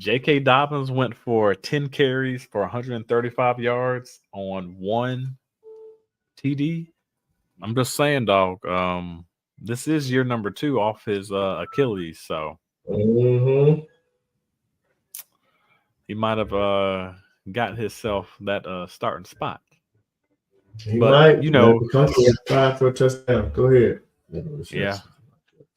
J.K. Dobbins went for 10 carries for 135 yards on 1 TD. I'm just saying, dog. This is year number 2 off his Achilles, so he might have gotten himself that starting spot. He might, five for a touchdown. Go ahead. Yeah.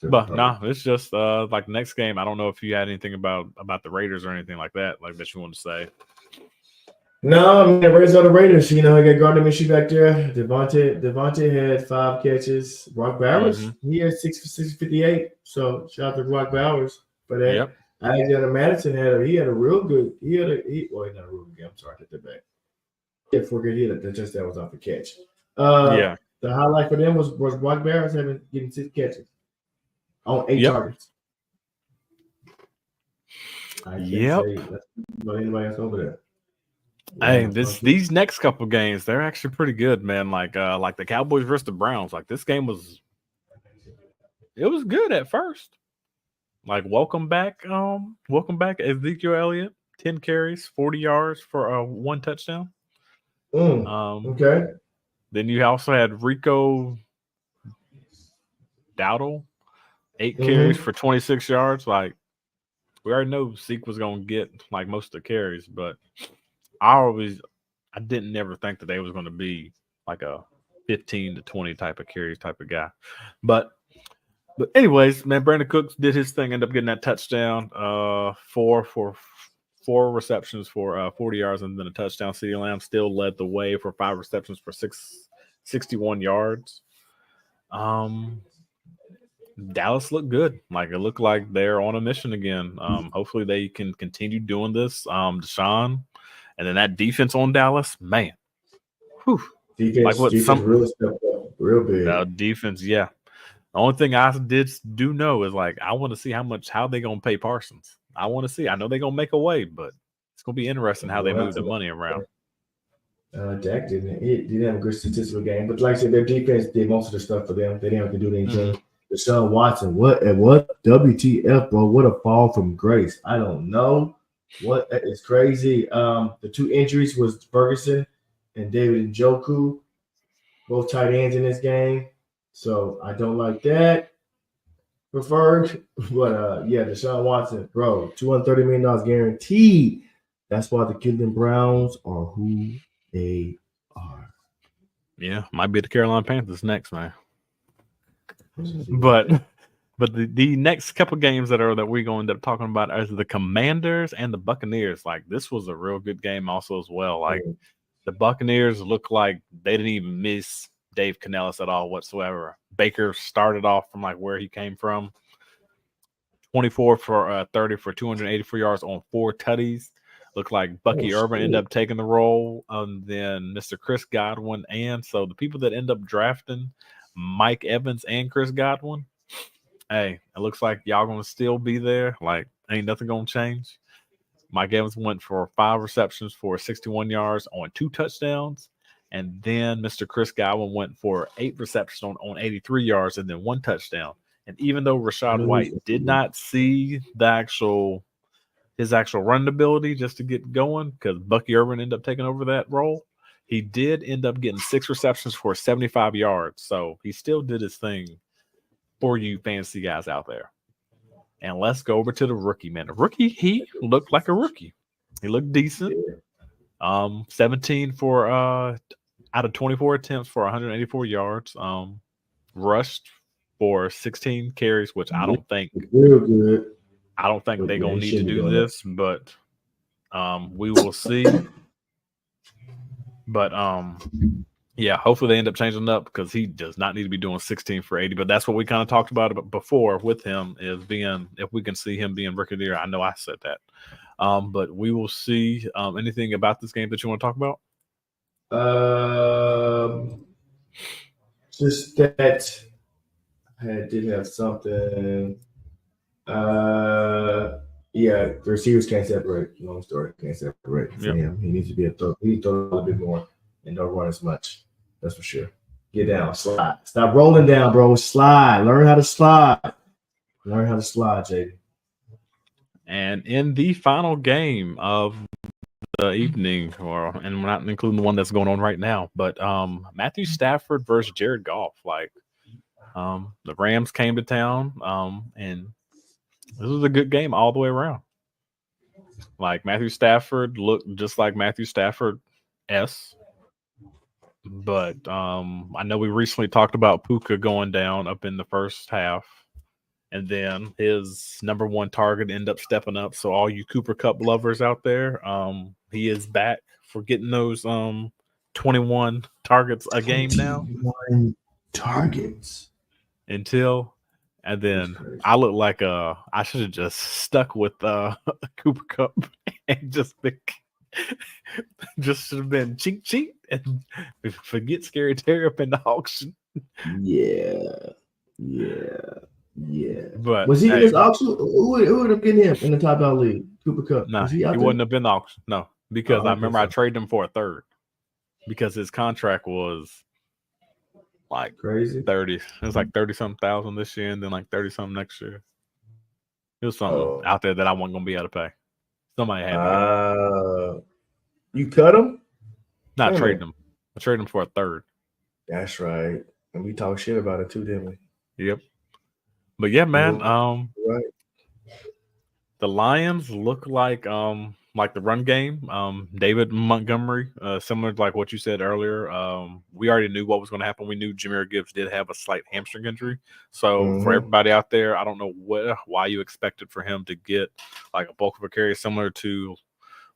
But no, it's just like next game. I don't know if you had anything about the Raiders or anything like that you want to say. No, I mean, the Raiders are the Raiders. You know, I got Gardner Minshew back there. Devontae had 5 catches. Brock Bowers, he had 6 for 658. So shout out to Brock Bowers for that. Yep. Alexander Madison had a real good. He's not a real good game. I'm sorry, I took that back. He had 4 good. He had the touchdown was off the catch. The highlight for them was Brock Bowers getting 6 catches on 8 targets. I can't say about anybody else over there. Hey, these next couple games, they're actually pretty good, man. Like the Cowboys versus the Browns. Like this game was good at first. Like welcome back, Ezekiel Elliott, 10 carries, 40 yards for 1 touchdown. Okay. Then you also had Rico Dowdle, 8 carries for 26 yards. Like we already know Zeke was gonna get like most of the carries, but I didn't never think that they was going to be like a 15 to 20 type of carries type of guy. But anyways, man, Brandon Cooks did his thing, ended up getting that touchdown, 4 receptions for 40 yards and then a touchdown. CeeDee Lamb still led the way for 5 receptions for 61 yards. Dallas looked good. Like it looked like they're on a mission again. Hopefully they can continue doing this. Deshaun. And then that defense on Dallas, man. Whew. Defense really stepped up real big. Defense, yeah. The only thing I do know is like I want to see how they gonna pay Parsons. I want to see. I know they're gonna make a way, but it's gonna be interesting how they move the money around. Dak didn't have a good statistical game, but like I said, their defense did most of the stuff for them. They didn't have to do anything. Deshaun Watson, what WTF, bro? What a fall from grace. I don't know. What is crazy? The 2 injuries was Ferguson and David Njoku, both tight ends in this game. So I don't like that. Preferred, but Deshaun Watson, bro, $230 million guaranteed. That's why the Cleveland Browns are who they are. Yeah, might be the Carolina Panthers next, man. But the next couple games that we're going to end up talking about are the Commanders and the Buccaneers. Like this was a real good game also as well. Like the Buccaneers look like they didn't even miss Dave Canellis at all whatsoever. Baker started off from like where he came from. 24 for 30 for 284 yards on 4 tutties. Looked like Bucky Urban ended up taking the role. Then Mr. Chris Godwin. And so the people that end up drafting Mike Evans and Chris Godwin, hey, it looks like y'all going to still be there. Like, ain't nothing going to change. Mike Evans went for 5 receptions for 61 yards on 2 touchdowns. And then Mr. Chris Godwin went for 8 receptions on 83 yards and then 1 touchdown. And even though Rachaad White did not see his actual run ability just to get going because Bucky Urban ended up taking over that role, he did end up getting 6 receptions for 75 yards. So he still did his thing for you fantasy guys out there. And let's go over to the rookie, man. The rookie, he looked like a rookie. He looked decent. 17 for out of 24 attempts for 184 yards. Rushed for 16 carries, which I don't think real good. I don't think they're gonna need to do this, but we will see. But yeah, hopefully they end up changing it up because he does not need to be doing 16 for 80. But that's what we kind of talked about before with him is being, if we can see him being rookie of the year. I know I said that. But we will see. Anything about this game that you want to talk about? Just that I did have something. Yeah, the receivers can't separate. Long story, can't separate from him. He needs to be a throw. He needs to throw a little bit more and don't run as much. That's for sure. Get down, slide. Stop rolling down, bro. Slide. Learn how to slide. Learn how to slide, JD. And in the final game of the evening, and we're not including the one that's going on right now, but Matthew Stafford versus Jared Goff. Like, the Rams came to town, and this was a good game all the way around. Like, Matthew Stafford looked just like Matthew Stafford but I know we recently talked about Puka going down up in the first half, and then his number one target ended up stepping up. So all you Cooper Kupp lovers out there, he is back for getting those 21 targets a game now. 21 targets. And then I look like I should have just stuck with Cooper Kupp and just should have been cheap and forget Scary Terry up in the auction. Yeah. But was he in this auction? Who would have been him in the top dollar league? Cooper Kupp. No, he wouldn't have been the auction. No, because I remember I traded him for a third because his contract was like crazy 30. It was like 30-something thousand this year, and then like 30-something next year. It was something out there that I wasn't gonna be able to pay. Somebody had you cut him? Not trading him. I traded him for a third. That's right. And we talked shit about it too, didn't we? Yep. But yeah, man. Right. The Lions look like the run game. David Montgomery, similar to like what you said earlier. We already knew what was going to happen. We knew Jahmyr Gibbs did have a slight hamstring injury. So for everybody out there, I don't know why you expected for him to get like a bulk of a carry similar to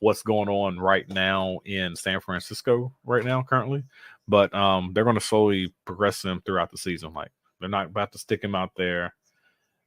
what's going on right now in San Francisco right now currently. But they're going to slowly progress him throughout the season. Like, they're not about to stick him out there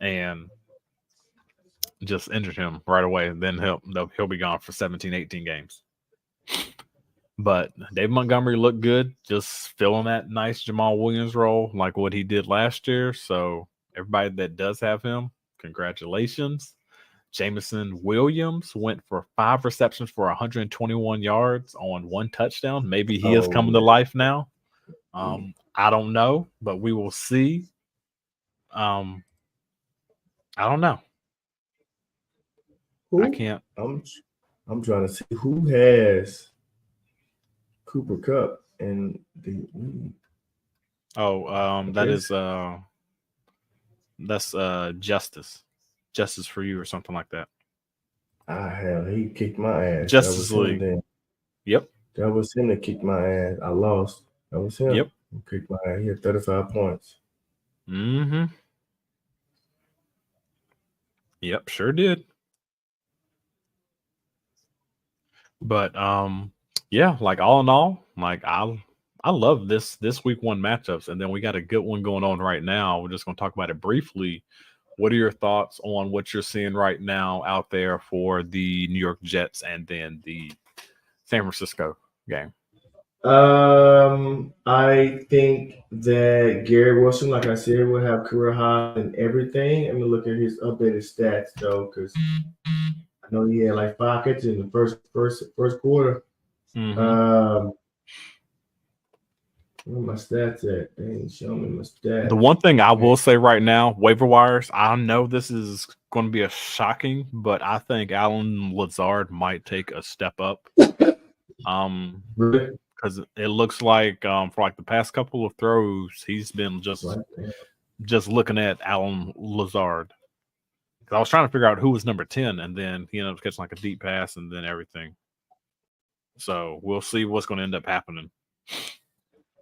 and just injure him right away. Then he'll be gone for 17, 18 games. But Dave Montgomery looked good, just filling that nice Jamal Williams role like what he did last year. So everybody that does have him, congratulations. Jameson Williams went for 5 receptions for 121 yards on 1 touchdown. Maybe he is coming to life now. I don't know, but we will see. I don't know. Who? I can't. I'm trying to see who has Cooper Kupp and the. That's Justice for You or something like that. Hell, he kicked my ass. Justice League. Yep. That was him that kicked my ass. I lost. That was him. Yep. He kicked my ass. He had 35 points. Mm-hmm. Yep, sure did. But yeah, like all in all, like I love this week 1 matchups, and then we got a good one going on right now. We're just gonna talk about it briefly. What are your thoughts on what you're seeing right now out there for the New York Jets and then the San Francisco game? I think that Garrett Wilson, like I said, will have career high and everything. I'm gonna look at his updated stats though, because I know he had like 5 catches in the first quarter. Where my stats at? They ain't showing me my stats. The one thing I will say right now, waiver wires, I know this is going to be a shocking, but I think Alan Lazard might take a step up. Because it looks like for like the past couple of throws, he's been just looking at Alan Lazard. Because I was trying to figure out who was number 10, and then he ended up catching like a deep pass and then everything. So we'll see what's going to end up happening.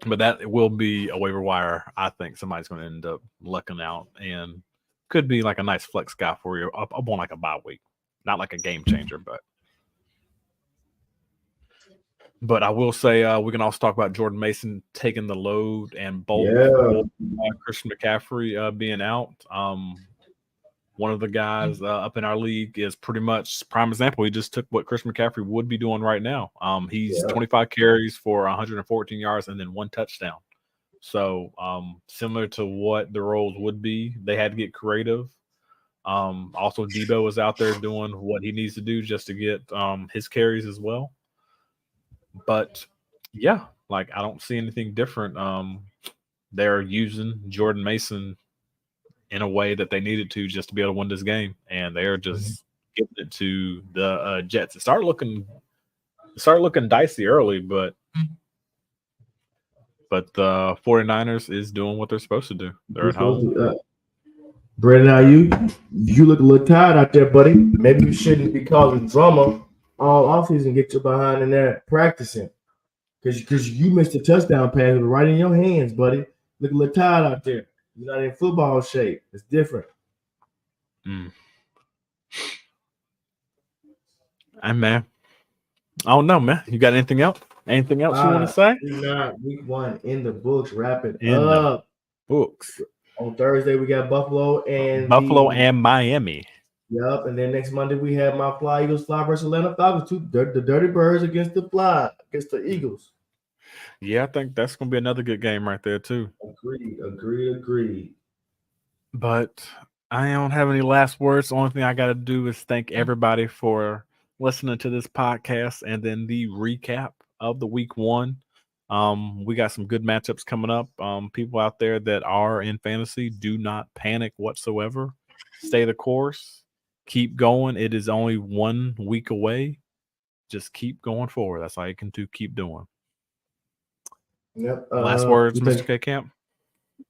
But that will be a waiver wire. I think somebody's going to end up lucking out and could be like a nice flex guy for you up on like a bye week. Not like a game changer, but I will say we can also talk about Jordan Mason taking the load and Christian McCaffrey being out. One of the guys up in our league is pretty much prime example. He just took what Chris McCaffrey would be doing right now. He's 25 carries for 114 yards and then 1 touchdown. So similar to what the roles would be, they had to get creative. Also, Debo was out there doing what he needs to do just to get his carries as well. But yeah, like I don't see anything different. They're using Jordan Mason in a way that they needed to just to be able to win this game, and they're just giving it to the Jets. It started looking dicey early, but the 49ers is doing what they're supposed to do. They're at home. Brandon, you look a little tired out there, buddy. Maybe you shouldn't be causing drama all offseason. Get your behind in there practicing. Because you missed a touchdown pass right in your hands, buddy. Look a little tired out there. You're not in football shape. It's different. Hey, man. I don't know, man. You got anything else? Anything else you want to say? Week 1 in the books. Wrap it in up. The books. On Thursday, we got Buffalo and Miami. Yep. And then next Monday, we have my Fly Eagles fly versus Atlanta Falcons. The Dirty Birds against the Eagles. Yeah, I think that's going to be another good game right there, too. Agreed. But I don't have any last words. The only thing I got to do is thank everybody for listening to this podcast and then the recap of the week 1. We got some good matchups coming up. People out there that are in fantasy, do not panic whatsoever. Stay the course. Keep going. It is only 1 week away. Just keep going forward. That's all you can do. Keep doing. Yep. Last words, Mr. K. Camp.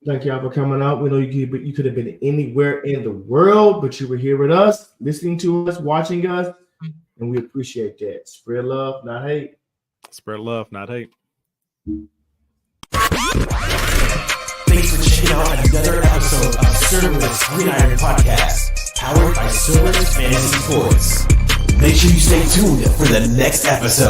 Thank y'all for coming out. We know you could have been anywhere in the world, but you were here with us, listening to us, watching us, and we appreciate that. Spread love, not hate. Spread love, not hate. Thanks for checking out another episode of Cerberus Gridiron Podcast, powered by Cerberus Fantasy Sports. Make sure you stay tuned for the next episode.